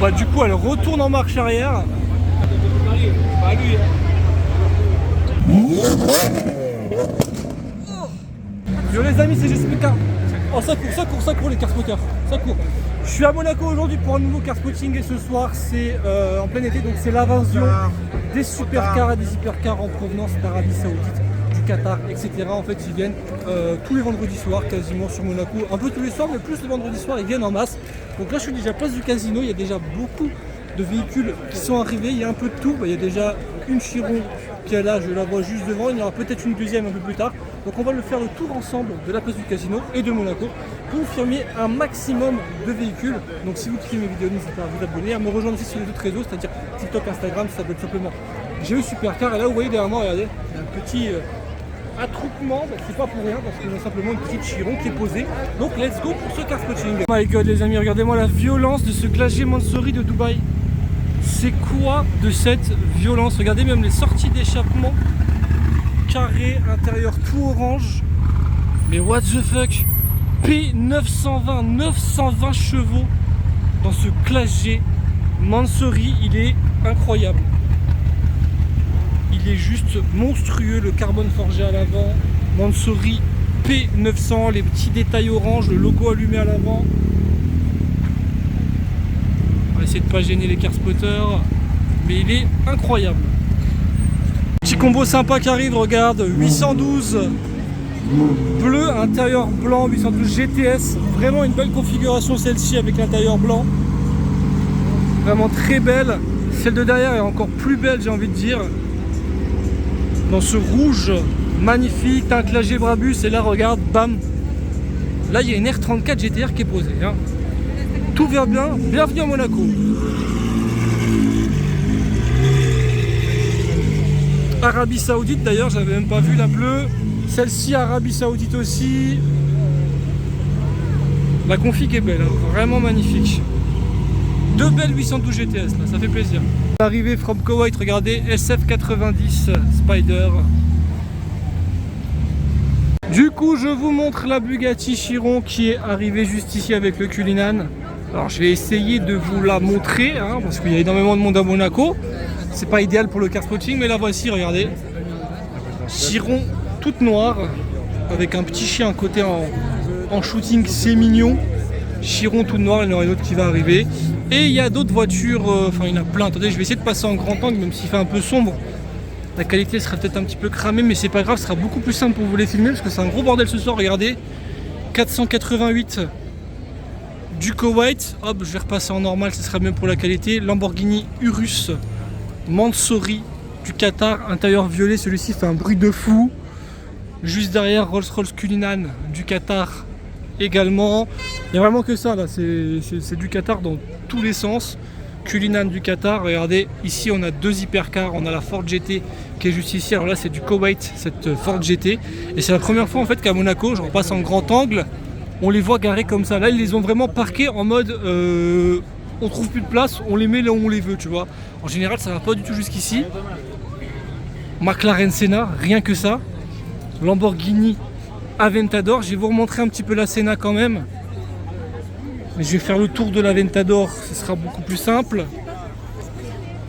bah du coup elle retourne en marche arrière. Pas lui. Yo les amis, c'est GSPK. Oh ça court les car spotters, ça court. Je suis à Monaco aujourd'hui pour un nouveau car spotting et ce soir c'est en plein été, donc c'est l'invasion des supercars et des hypercars en provenance d'Arabie Saoudite, du Qatar, etc. En fait ils viennent tous les vendredis soirs quasiment sur Monaco, un peu tous les soirs mais plus le vendredi soir ils viennent en masse. Donc là je suis déjà place du casino, il y a déjà beaucoup de véhicules qui sont arrivés, il y a un peu de tout, il y a déjà une Chiron qui est là, je la vois juste devant, il y aura peut-être une deuxième un peu plus tard. Donc on va le faire le tour ensemble de la place du casino et de Monaco pour vous filmer un maximum de véhicules. Donc si vous kiffez mes vidéos, n'hésitez pas à vous abonner, à me rejoindre aussi sur les autres réseaux, c'est-à-dire TikTok, Instagram, ça s'appelle simplement J'ai eu Supercar. Et là vous voyez derrière moi, regardez, il y a un petit attroupement, c'est pas pour rien parce qu'on a simplement une petite Chiron qui est posée. Donc let's go pour ce car spotting. Oh my god les amis, regardez-moi la violence de ce Classe G Mansory de Dubaï. C'est quoi de cette violence? Regardez même les sorties d'échappement carré, intérieur tout orange. Mais what the fuck? P920, 920 chevaux dans ce Classe G Mansory, il est incroyable. Il est juste monstrueux, le carbone forgé à l'avant. Mansory P900, les petits détails orange, le logo allumé à l'avant. On va essayer de ne pas gêner les car spotters, mais il est incroyable. Petit combo sympa qui arrive, regarde, 812 bleu, intérieur blanc, 812 GTS, vraiment une belle configuration celle-ci avec l'intérieur blanc, vraiment très belle. Celle de derrière est encore plus belle, j'ai envie de dire, dans ce rouge magnifique, un Classe G Brabus, et là regarde, bam, là il y a une R34 GTR qui est posée, hein. Tout va bien, bienvenue à Monaco. Arabie Saoudite d'ailleurs, j'avais même pas vu la bleue. Celle-ci Arabie Saoudite aussi. La config est belle, hein, vraiment magnifique. Deux belles 812 GTS là, ça fait plaisir. Arrivé from Koweït, regardez, SF90 Spider. Du coup je vous montre la Bugatti Chiron qui est arrivée juste ici avec le Cullinan. Alors je vais essayer de vous la montrer, hein, parce qu'il y a énormément de monde à Monaco. C'est pas idéal pour le car spotting, mais la voici, regardez. Chiron toute noire, avec un petit chien à côté en shooting, c'est mignon. Chiron toute noire, il y en aura une autre qui va arriver. Et il y a d'autres voitures, enfin il y en a plein. Attendez, je vais essayer de passer en grand angle, même s'il fait un peu sombre. La qualité sera peut-être un petit peu cramée, mais c'est pas grave, ce sera beaucoup plus simple pour vous les filmer, parce que c'est un gros bordel ce soir, regardez. 488 du Koweït, hop, je vais repasser en normal, ce sera mieux pour la qualité. Lamborghini Urus Mansory du Qatar, intérieur violet, celui-ci fait un bruit de fou. Juste derrière, Rolls-Royce Cullinan du Qatar également. Il n'y a vraiment que ça là, c'est du Qatar dans tous les sens. Cullinan du Qatar, regardez, ici on a deux hypercars, on a la Ford GT qui est juste ici, alors là c'est du Koweït, cette Ford GT. Et c'est la première fois en fait qu'à Monaco, je repasse en grand angle, on les voit garés comme ça. Là ils les ont vraiment parqués en mode on trouve plus de place, on les met là où on les veut, tu vois. En général ça va pas du tout jusqu'ici. McLaren Senna, rien que ça. Lamborghini Aventador, je vais vous remontrer un petit peu la Senna quand même. Mais je vais faire le tour de l'Aventador, ce sera beaucoup plus simple.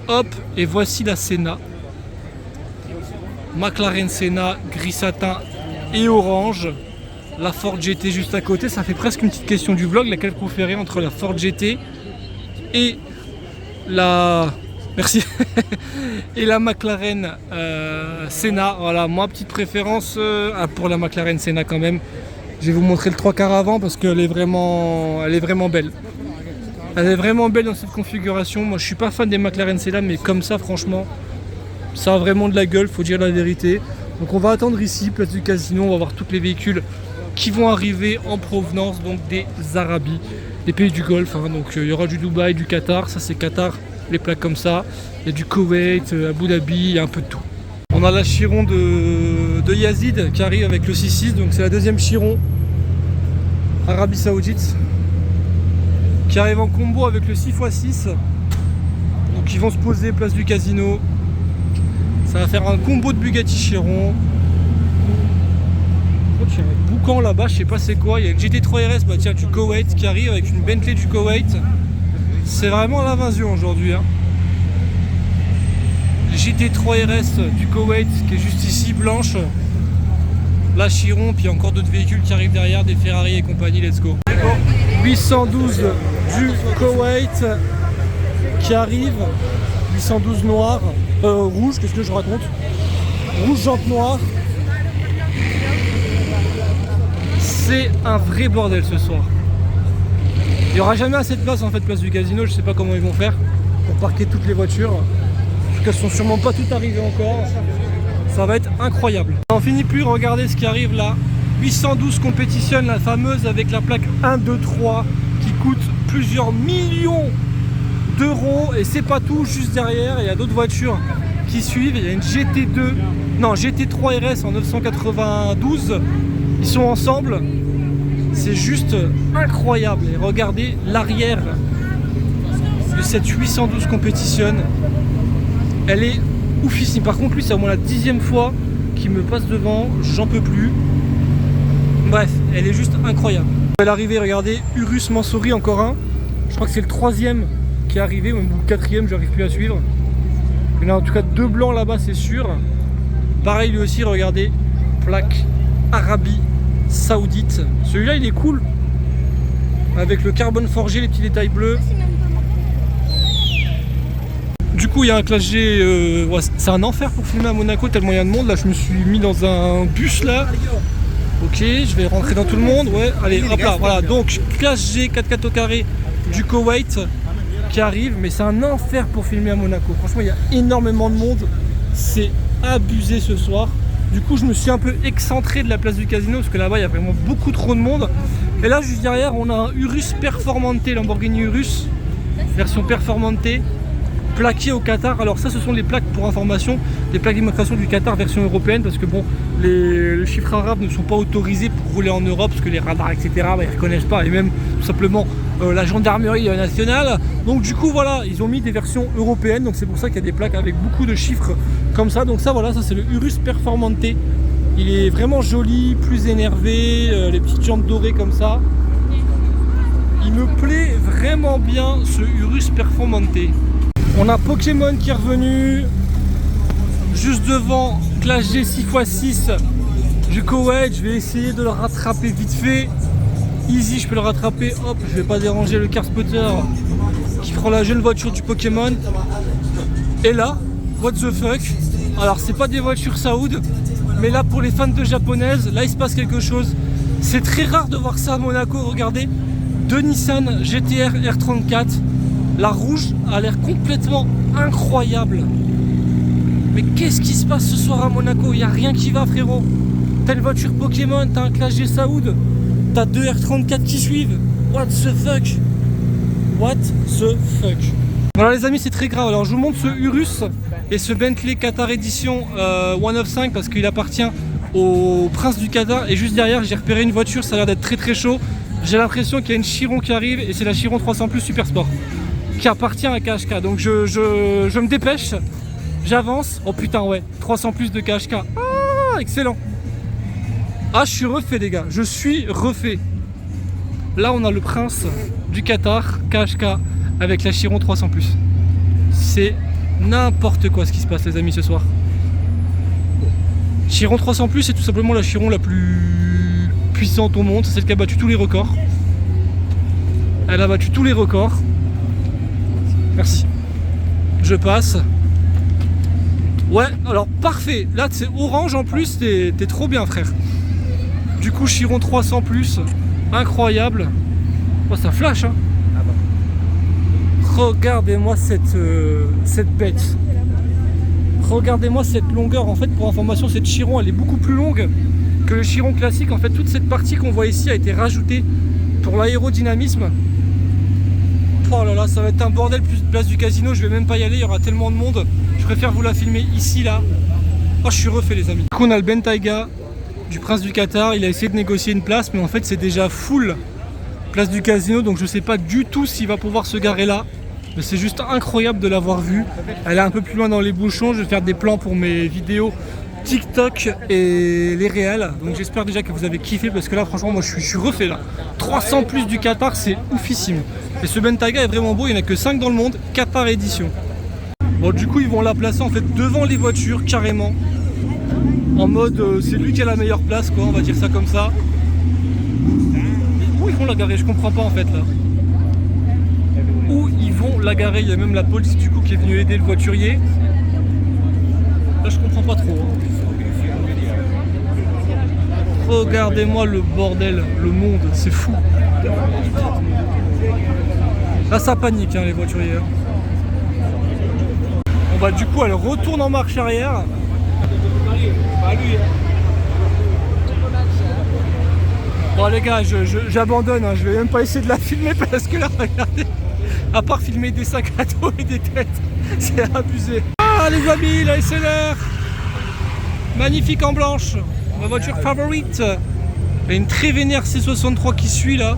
Hop, et voici la Senna. McLaren Senna, gris satin et orange. La Ford GT juste à côté, ça fait presque une petite question du vlog, laquelle vous préférez entre la Ford GT et la... Merci. Et la McLaren Senna. Voilà, moi petite préférence pour la McLaren Senna quand même. Je vais vous montrer le 3/4 avant parce qu'elle est vraiment belle. Elle est vraiment belle dans cette configuration. Moi je suis pas fan des McLaren Senna, mais comme ça franchement, ça a vraiment de la gueule, faut dire la vérité. Donc on va attendre ici, place du casino, on va voir tous les véhicules qui vont arriver en provenance donc des Arabies, des pays du Golfe, hein. Donc il y aura du Dubaï, du Qatar, ça c'est Qatar, les plaques comme ça. Il y a du Koweït, Abu Dhabi, il y a un peu de tout. On a la Chiron de Yazid qui arrive avec le 6.6, donc c'est la deuxième Chiron Arabie Saoudite qui arrive en combo avec le 6x6. Donc ils vont se poser place du casino. Ça va faire un combo de Bugatti Chiron. Oh, il y a un boucan là-bas, je sais pas c'est quoi. Il y a une GT3 RS, bah tiens, du Koweït qui arrive avec une Bentley du Koweït. C'est vraiment l'invasion aujourd'hui. Hein. GT3 RS du Koweït qui est juste ici, blanche. La Chiron, puis encore d'autres véhicules qui arrivent derrière, des Ferrari et compagnie, let's go. 812 du Koweït qui arrive. 812 noir, rouge, qu'est-ce que je raconte? Rouge, jante noire. C'est un vrai bordel ce soir. Il n'y aura jamais assez de place en fait, place du casino, je sais pas comment ils vont faire pour parquer toutes les voitures. Parce qu'elles sont sûrement pas toutes arrivées encore. Ça va être incroyable. On finit plus, regardez ce qui arrive là. 812 compétitionne, la fameuse avec la plaque 1, 2, 3 qui coûte plusieurs millions d'euros. Et c'est pas tout, juste derrière, il y a d'autres voitures qui suivent. Il y a une GT3 RS en 992. Ils sont ensemble. C'est juste incroyable. Et regardez l'arrière de cette 812 compétitionne. Elle est oufissime. Par contre, lui, c'est au moins la 10e fois qu'il me passe devant. J'en peux plus. Bref, elle est juste incroyable. À l'arrivée, regardez, Urus Mansouri, encore un. Je crois que c'est le 3e qui est arrivé, ou même le 4e, j'arrive plus à suivre. Il y en a en tout cas 2 blancs là-bas, c'est sûr. Pareil, lui aussi, regardez, plaque Arabie Saoudite. Celui-là, il est cool. Avec le carbone forgé, les petits détails bleus. Du coup, il y a un classe G. Ouais, c'est un enfer pour filmer à Monaco, tellement il y a de monde. Là, je me suis mis dans un bus là. Ok, je vais rentrer dans tout le monde. Ouais, allez, hop là, voilà. Donc, classe G 4x4 au carré du Koweït qui arrive. Mais c'est un enfer pour filmer à Monaco. Franchement, il y a énormément de monde. C'est abusé ce soir. Du coup, je me suis un peu excentré de la place du casino parce que là-bas, il y a vraiment beaucoup trop de monde. Et là, juste derrière, on a un Urus Performante, Lamborghini Urus, version Performante, plaqué au Qatar. Alors ça, ce sont les plaques, pour information, les plaques d'immatriculation du Qatar version européenne, parce que bon, les chiffres arabes ne sont pas autorisés pour rouler en Europe, parce que les radars, etc., bah, ils ne reconnaissent pas, et même tout simplement la gendarmerie nationale. Donc du coup, voilà, ils ont mis des versions européennes, donc c'est pour ça qu'il y a des plaques avec beaucoup de chiffres comme ça. Donc ça, voilà, ça c'est le Urus Performante. Il est vraiment joli, plus énervé, les petites jantes dorées comme ça. Il me plaît vraiment bien ce Urus Performante. On a Pokémon qui est revenu juste devant classe G 6x6 du Koweït. Je vais essayer de le rattraper vite fait. Easy, je peux le rattraper. Hop, je vais pas déranger le car spotter qui prend la jeune voiture du Pokémon. Et là, what the fuck? Alors, c'est pas des voitures Saoud, mais là, pour les fans de japonaises, là, il se passe quelque chose. C'est très rare de voir ça à Monaco. Regardez, deux Nissan GT-R R34. La rouge a l'air complètement incroyable. Mais qu'est-ce qui se passe ce soir à Monaco? Il n'y a rien qui va, frérot. T'as une voiture Pokémon, t'as un classe G Saoud, t'as deux R34 qui suivent. What the fuck? What the fuck? Voilà les amis, c'est très grave. Alors je vous montre ce Urus et ce Bentley Qatar Edition One of 5 parce qu'il appartient au prince du Qatar. Et juste derrière, j'ai repéré une voiture, ça a l'air d'être très très chaud. J'ai l'impression qu'il y a une Chiron qui arrive et c'est la Chiron 300 Plus Super Sport qui appartient à KHK. Donc je me dépêche, j'avance. Oh putain, ouais, 300 Plus de KHK. Ah, excellent. Ah, je suis refait les gars, je suis refait. Là on a le prince du Qatar, KHK, avec la Chiron 300 Plus. C'est n'importe quoi ce qui se passe les amis ce soir. Chiron 300 Plus, c'est tout simplement la Chiron la plus puissante au monde. C'est celle qui a battu tous les records. Elle a battu tous les records. Merci. Je passe. Ouais, alors parfait. Là c'est orange en plus, t'es trop bien frère. Du coup Chiron 300 Plus, incroyable. Oh, ça flash hein. Regardez-moi cette bête. Regardez-moi cette longueur. En fait, pour information, cette Chiron elle est beaucoup plus longue que le Chiron classique. En fait, toute cette partie qu'on voit ici a été rajoutée pour l'aérodynamisme. Oh là là, ça va être un bordel plus de place du casino. Je vais même pas y aller, il y aura tellement de monde. Je préfère vous la filmer ici là. Oh, je suis refait les amis. Du coup, on a le Bentayga du prince du Qatar. Il a essayé de négocier une place, mais en fait, c'est déjà full place du casino. Donc, je sais pas du tout s'il va pouvoir se garer là. Mais c'est juste incroyable de l'avoir vue. Elle est un peu plus loin dans les bouchons. Je vais faire des plans pour mes vidéos TikTok et les réels. Donc j'espère déjà que vous avez kiffé parce que là franchement moi je suis refait là. 300 plus du Qatar, c'est oufissime. Et ce Bentayga est vraiment beau, il n'y en a que 5 dans le monde, Qatar édition. Bon du coup ils vont la placer en fait devant les voitures carrément. En mode c'est lui qui a la meilleure place quoi, on va dire ça comme ça. Où ils vont la garer, je comprends pas en fait là. Où ils vont la garer, il y a même la police du coup qui est venue aider le voiturier. Là je comprends pas trop. Regardez-moi le bordel, le monde, c'est fou. Là ça panique hein, les voituriers. Bon bah du coup elle retourne en marche arrière. Bon les gars, j'abandonne, hein. Je vais même pas essayer de la filmer parce que là regardez, à part filmer des sacs à dos et des têtes, c'est abusé. Ah les amis, la SLR magnifique en blanche, ma voiture favorite. Il y a une très vénère C63 qui suit là.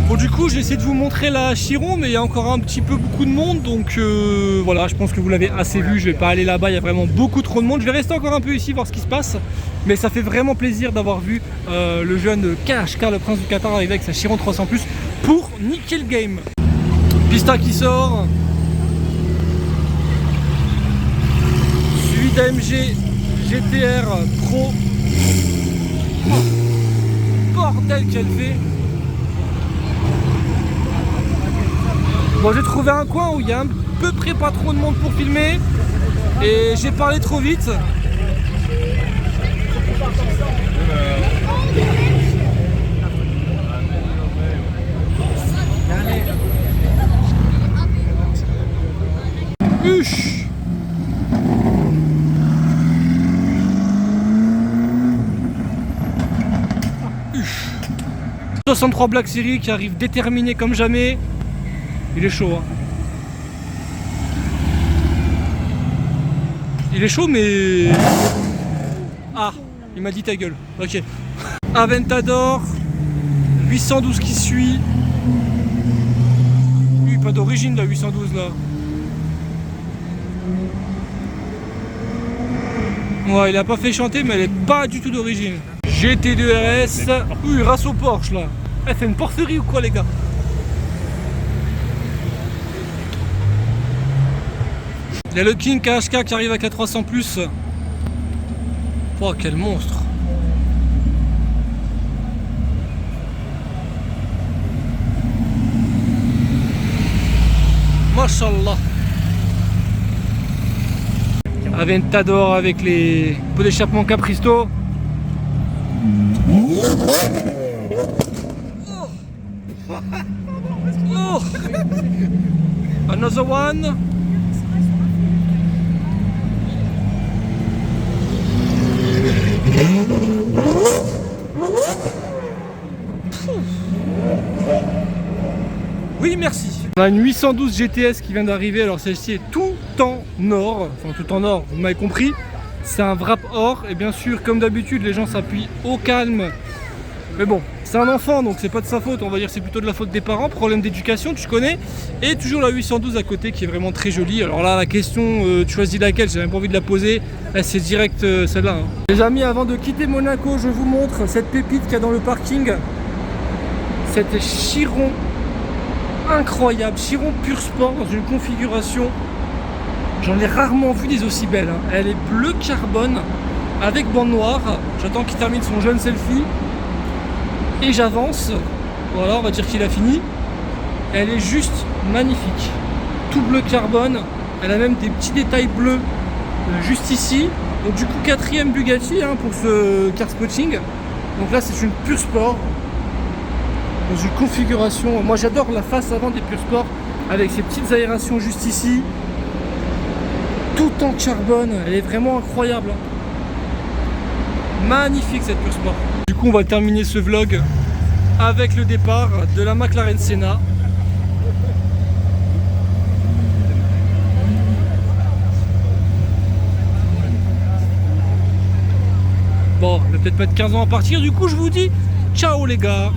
Bon du coup j'ai essayé de vous montrer la Chiron, mais il y a encore un petit peu beaucoup de monde, donc voilà, je pense que vous l'avez assez vu, je vais pas aller là-bas, il y a vraiment beaucoup trop de monde. Je vais rester encore un peu ici voir ce qui se passe, mais ça fait vraiment plaisir d'avoir vu le jeune KHK, le prince du Qatar, arriver avec sa Chiron 300 Plus pour niquer le game. Pista qui sort, suivi d'AMG GTR Pro. Bordel qu'elle fait. Bon j'ai trouvé un coin où il y a à peu près pas trop de monde pour filmer et j'ai parlé trop vite. Huch. Huch. 63 Black Series qui arrive déterminé comme jamais. Il est chaud hein. Il est chaud mais... Ah, il m'a dit ta gueule. Ok. Aventador 812 qui suit. Lui pas d'origine la 812 là. Ouais il a pas fait chanter mais elle est pas du tout d'origine. GT2 RS. Oui race au Porsche là. Elle fait une porcherie ou quoi les gars? Il y a le King KHK qui arrive avec la 300 Plus. Oh quel monstre. Mashallah. Aventador avec les pots d'échappement Capristo. Oh. Another one. Oui merci. On a une 812 GTS qui vient d'arriver, alors celle-ci est tout en or, enfin tout en or, vous m'avez compris. C'est un wrap or et bien sûr comme d'habitude les gens s'appuient au calme. Mais bon, c'est un enfant donc c'est pas de sa faute, on va dire c'est plutôt de la faute des parents, problème d'éducation tu connais. Et toujours la 812 à côté qui est vraiment très jolie. Alors là la question, tu choisis laquelle, j'ai même pas envie de la poser, c'est direct celle-là hein. Les amis, avant de quitter Monaco, je vous montre cette pépite qu'il y a dans le parking. Cette Chiron incroyable, Chiron Pur Sport dans une configuration, j'en ai rarement vu des aussi belles hein. Elle est bleu carbone avec bande noire. J'attends qu'il termine son jeune selfie et j'avance. Voilà, on va dire qu'il a fini. Elle est juste magnifique, tout bleu carbone. Elle a même des petits détails bleus juste ici. Donc du coup 4ème Bugatti hein, pour ce car spotting. Donc là c'est une Pur Sport dans une configuration, moi j'adore la face avant des Pur Sport avec ces petites aérations juste ici, tout en carbone. Elle est vraiment incroyable, magnifique cette Pur Sport. Du coup on va terminer ce vlog avec le départ de la McLaren Senna. Bon, il va peut-être pas être 15 ans à partir, du coup je vous dis ciao les gars.